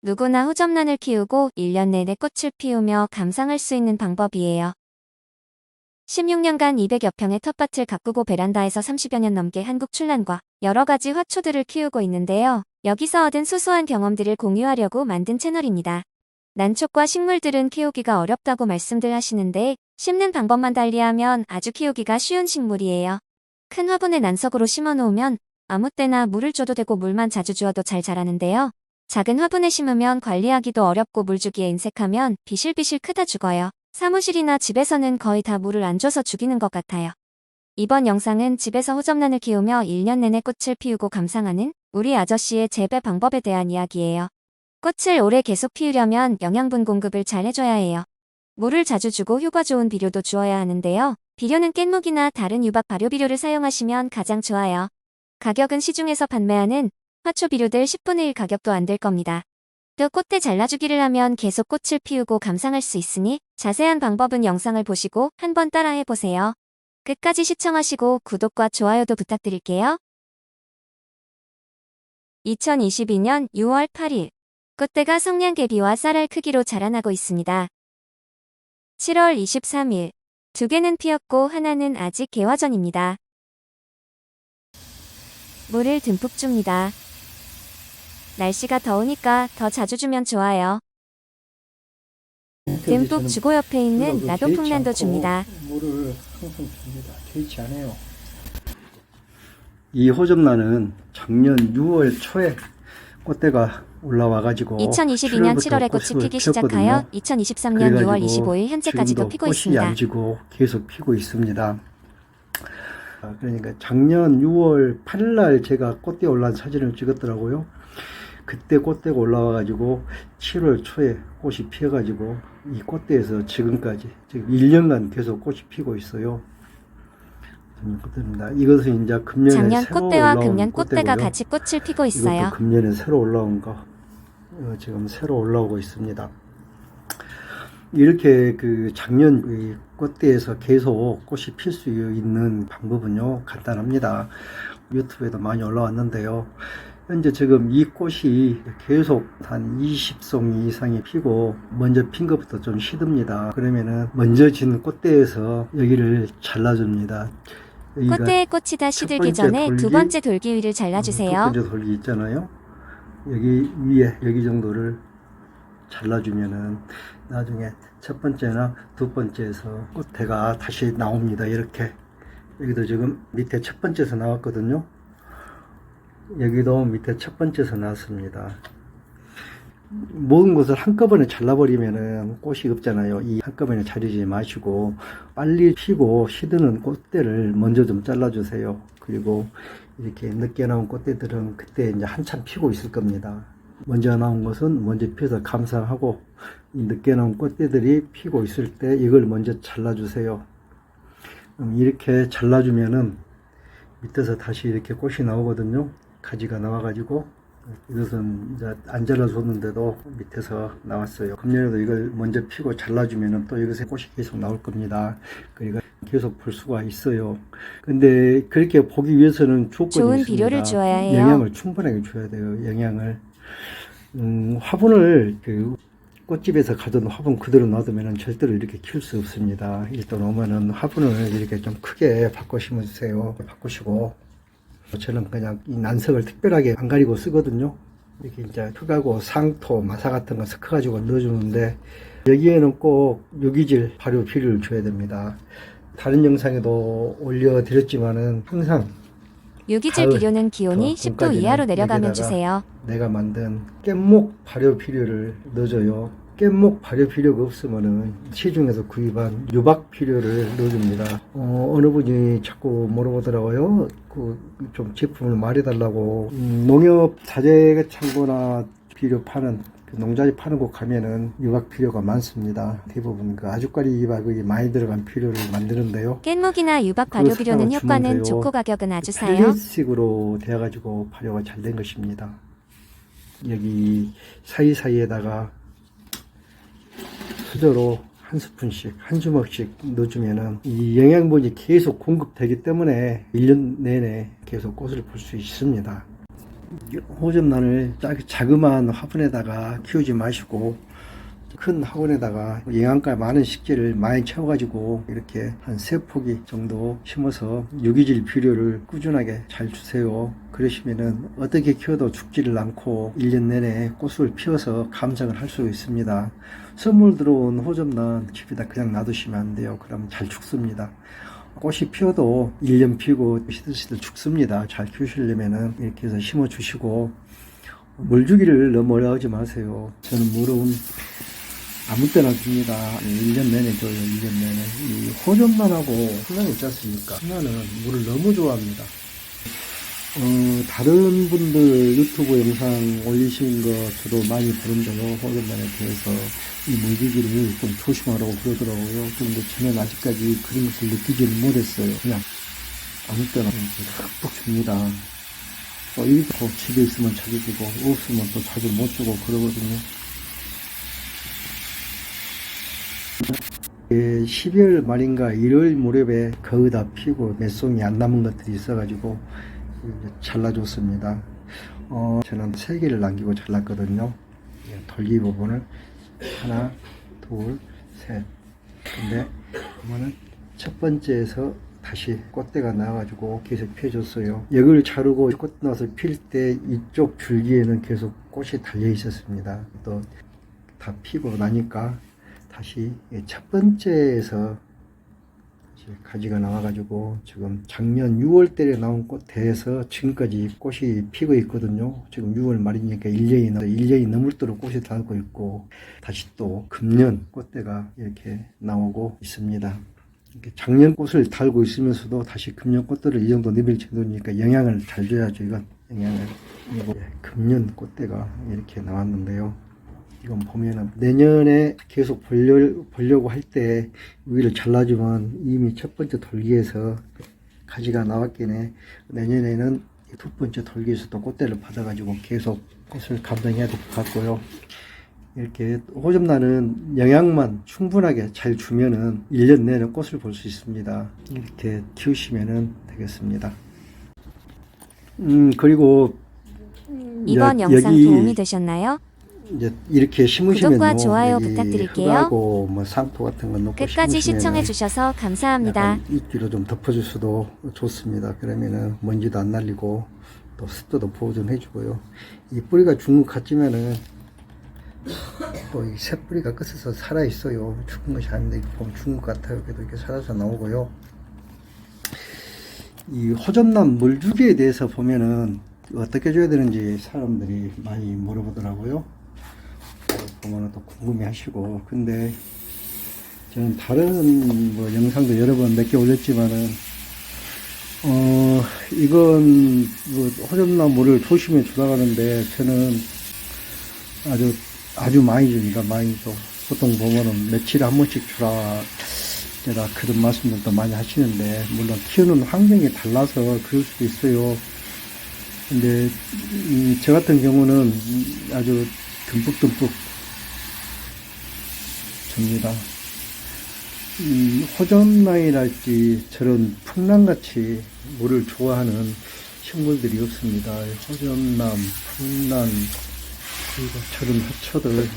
누구나 호접란을 키우고 1년 내내 꽃을 피우며 감상할 수 있는 방법이에요. 16년간 200여 평의 텃밭을 가꾸고 베란다에서 30여 년 넘게 한국 출란과 여러 가지 화초들을 키우고 있는데요. 여기서 얻은 소소한 경험들을 공유하려고 만든 채널입니다. 난초과 식물들은 키우기가 어렵다고 말씀들 하시는데 심는 방법만 달리하면 아주 키우기가 쉬운 식물이에요. 큰 화분에 난석으로 심어놓으면 아무 때나 물을 줘도 되고 물만 자주 주어도 잘 자라는데요. 작은 화분에 심으면 관리하기도 어렵고 물 주기에 인색하면 비실비실 크다 죽어요. 사무실이나 집에서는 거의 다 물을 안 줘서 죽이는 것 같아요. 이번 영상은 집에서 호접란을 키우며 1년 내내 꽃을 피우고 감상하는 우리 아저씨의 재배 방법에 대한 이야기예요. 꽃을 오래 계속 피우려면 영양분 공급을 잘 해줘야 해요. 물을 자주 주고 효과 좋은 비료도 주어야 하는데요. 비료는 깻묵이나 다른 유박 발효 비료를 사용하시면 가장 좋아요. 가격은 시중에서 판매하는 화초 비료들 10분의 1 가격도 안 될 겁니다. 또 꽃대 잘라주기를 하면 계속 꽃을 피우고 감상할 수 있으니 자세한 방법은 영상을 보시고 한번 따라해보세요. 끝까지 시청하시고 구독과 좋아요도 부탁드릴게요. 2022년 6월 8일 꽃대가 성냥개비와 쌀알 크기로 자라나고 있습니다. 7월 23일 두 개는 피었고 하나는 아직 개화 전입니다. 물을 듬뿍 줍니다. 날씨가 더우니까 더 자주 주면 좋아요. 듬뿍 주고 옆에 있는 나도풍란도 줍니다. 물을 항상 줍니다. 개의치 않아요. 이 호접란은 작년 6월 초에 꽃대가 올라와가지고 2022년 7월에 꽃이 피기 시작하여 2023년 6월 25일 현재까지도 피고 있습니다. 꽃이 안 지고 계속 피고 있습니다. 그러니까 작년 6월 8일날 제가 꽃대 올라온 사진을 찍었더라고요. 그때 꽃대가 올라와가지고 7월 초에 꽃이 피어가지고 이 꽃대에서 지금까지 지금 1년간 계속 꽃이 피고 있어요. 꽃대입니다. 이것은 이제 금년에 작년 새로 꽃대와 올라온 금년 꽃대가 꽃대고요. 같이 꽃을 피고 있어요. 이것도 금년에 새로 올라온 거 지금 새로 올라오고 있습니다. 이렇게 그 작년 이 꽃대에서 계속 꽃이 필 수 있는 방법은요 간단합니다. 유튜브에도 많이 올라왔는데요. 현재 지금 이 꽃이 계속 한 20송이 이상이 피고 먼저 핀 것부터 좀 시듭니다. 그러면은 먼저 진 꽃대에서 여기를 잘라줍니다. 꽃대의 꽃이 다 시들기 전에 두 번째 돌기 위를 잘라주세요. 두 번째 돌기 있잖아요. 여기 위에 여기 정도를 잘라주면은 나중에 첫 번째나 두 번째에서 꽃대가 다시 나옵니다. 이렇게 여기도 지금 밑에 첫 번째에서 나왔거든요. 여기도 밑에 첫 번째에서 나왔습니다. 모든 것을 한꺼번에 잘라버리면은 꽃이 없잖아요. 이 한꺼번에 자르지 마시고 빨리 피고 시드는 꽃대를 먼저 좀 잘라주세요. 그리고 이렇게 늦게 나온 꽃대들은 그때 이제 한참 피고 있을 겁니다. 먼저 나온 것은 먼저 피어서 감상하고 이 늦게 나온 꽃대들이 피고 있을 때 이걸 먼저 잘라주세요. 이렇게 잘라주면은 밑에서 다시 이렇게 꽃이 나오거든요. 가지가 나와가지고 이것은 이제 안 잘라줬는데도 밑에서 나왔어요. 금년에도 이걸 먼저 피고 잘라주면은 또 이것에 꽃이 계속 나올 겁니다. 그러니까 계속 볼 수가 있어요. 근데 그렇게 보기 위해서는 조건이 좋은 있습니다. 비료를 주어야 해요. 영양을 충분하게 줘야 돼요. 영양을. 화분을 그 꽃집에서 가져온 화분 그대로 놔두면 절대로 이렇게 키울 수 없습니다. 일단 오면은 화분을 이렇게 좀 크게 바꿔 심어주세요. 바꾸시고 저는 그냥 이 난석을 특별하게 안 가리고 쓰거든요. 이렇게 이제 흙하고 상토, 마사 같은 거 섞어가지고 넣어주는데 여기에는 꼭 유기질 발효 비료를 줘야 됩니다. 다른 영상에도 올려드렸지만은 항상 유기질 비료는 기온이 10도 이하로 내려가면 주세요. 내가 만든 깻목 발효 비료를 넣어줘요. 깻목 발효 비료가 없으면은 시중에서 구입한 유박 비료를 넣어줍니다. 어느 분이 자꾸 물어보더라고요. 그 좀 제품을 말해달라고. 농협 자재 창고나 비료 파는 농자재 파는 곳 가면은 유박 비료가 많습니다. 대부분 그 아주까리 유박이 많이 들어간 비료를 만드는데요. 깻묵이나 유박 발효 비료는 효과는 좋고 가격은 아주 싸요. 펠릿식으로 되어가지고 발효가 잘 된 것입니다. 여기 사이사이에다가 수저로 한 스푼씩 한 주먹씩 넣어주면은 이 영양분이 계속 공급되기 때문에 1년 내내 계속 꽃을 볼 수 있습니다. 호접란을 자그마한 화분에다가 키우지 마시고 큰 화분에다가 영양가 많은 식재를 많이 채워가지고 이렇게 한 3포기 정도 심어서 유기질 비료를 꾸준하게 잘 주세요. 그러시면은 어떻게 키워도 죽지를 않고 1년 내내 꽃을 피워서 감상을 할 수 있습니다. 선물 들어온 호접란 집에다 그냥 놔두시면 안 돼요. 그럼 잘 죽습니다. 꽃이 피어도 1년 피고 시들시들 죽습니다. 잘 키우시려면은 이렇게 해서 심어 주시고 물 주기를 너무 어려워하지 마세요. 저는 물은 아무 때나 줍니다. 1년 내내 줘요. 1년 내내. 이 호접란하고 순란이 있지 않습니까? 순란은 물을 너무 좋아합니다. 다른 분들 유튜브 영상 올리신 거 저도 많이 보는데요. 호접란에 대해서 이 물주기를 좀 조심하라고 그러더라고요. 근데 저는 아직까지 그런 것을 느끼지는 못했어요. 그냥 아무 때나 푹푹 줍니다. 이렇게 집에 있으면 자주 주고 없으면 또 자주 못 주고 그러거든요. 12월 말인가 1월 무렵에 거의 다 피고 몇 송이 안 남은 것들이 있어가지고 잘라줬습니다. 저는 3개를 남기고 잘랐거든요. 덜기 부분을 하나, 둘, 셋. 근데 이거는 첫 번째에서 다시 꽃대가 나와가지고 계속 피워줬어요. 여기를 자르고 꽃 나와서 필 때 이쪽 줄기에는 계속 꽃이 달려 있었습니다. 또 다 피고 나니까 다시 첫 번째에서 가지가 나와가지고 지금 작년 6월 달에 나온 꽃에서 지금까지 꽃이 피고 있거든요. 지금 6월 말이니까 1년이 넘을도록 꽃이 달고 있고 다시 또 금년 꽃대가 이렇게 나오고 있습니다. 이렇게 작년 꽃을 달고 있으면서도 다시 금년 꽃들을 이 정도 내밀 정도니까 영양을 잘 줘야죠. 이건 영양을. 금년 꽃대가 이렇게 나왔는데요. 이건 보면은 내년에 계속 보려고 할 때 위를 잘라주면 이미 첫 번째 돌기에서 가지가 나왔기에 내년에는 두 번째 돌기에서 또 꽃대를 받아가지고 계속 꽃을 감당해야 될 것 같고요. 이렇게 호접란은 영양만 충분하게 잘 주면은 1년 내내 꽃을 볼 수 있습니다. 이렇게 키우시면 되겠습니다. 그리고 이번 영상 도움이 되셨나요? 이제 이렇게 심으시면 구독과 좋아요 부탁드릴게요. 흙하고 뭐 상토 같은 거 넣고 끝까지 시청해 주셔서 감사합니다. 이끼로 좀 덮어줄 수도 좋습니다. 그러면은 먼지도 안 날리고 또 습도도 보호 좀 해주고요. 이 뿌리가 죽은 것 같지만은 또 이 새 뿌리가 끝에서 살아 있어요. 죽은 것이 아닌데 보면 죽은 것 같아요. 그래도 이렇게 살아서 나오고요. 이 호접란 물주기에 대해서 보면은 어떻게 줘야 되는지 사람들이 많이 물어보더라고요. 보면 또 궁금해 하시고, 근데 저는 다른 뭐 영상도 여러 번 몇 개 올렸지만은 이건 뭐 호접란 물을 조심해 주라가는데 저는 아주 많이 줍니다. 많이 줘. 보통 보면은 며칠에 한 번씩 주라 제가 그런 말씀들도 많이 하시는데, 물론 키우는 환경이 달라서 그럴 수도 있어요. 근데 저 같은 경우는 아주 듬뿍듬뿍 줍니다. 이 호접란이랄지 저런 풍란같이 물을 좋아하는 식물들이 없습니다. 호접란, 풍란, 그리고 저런 화초들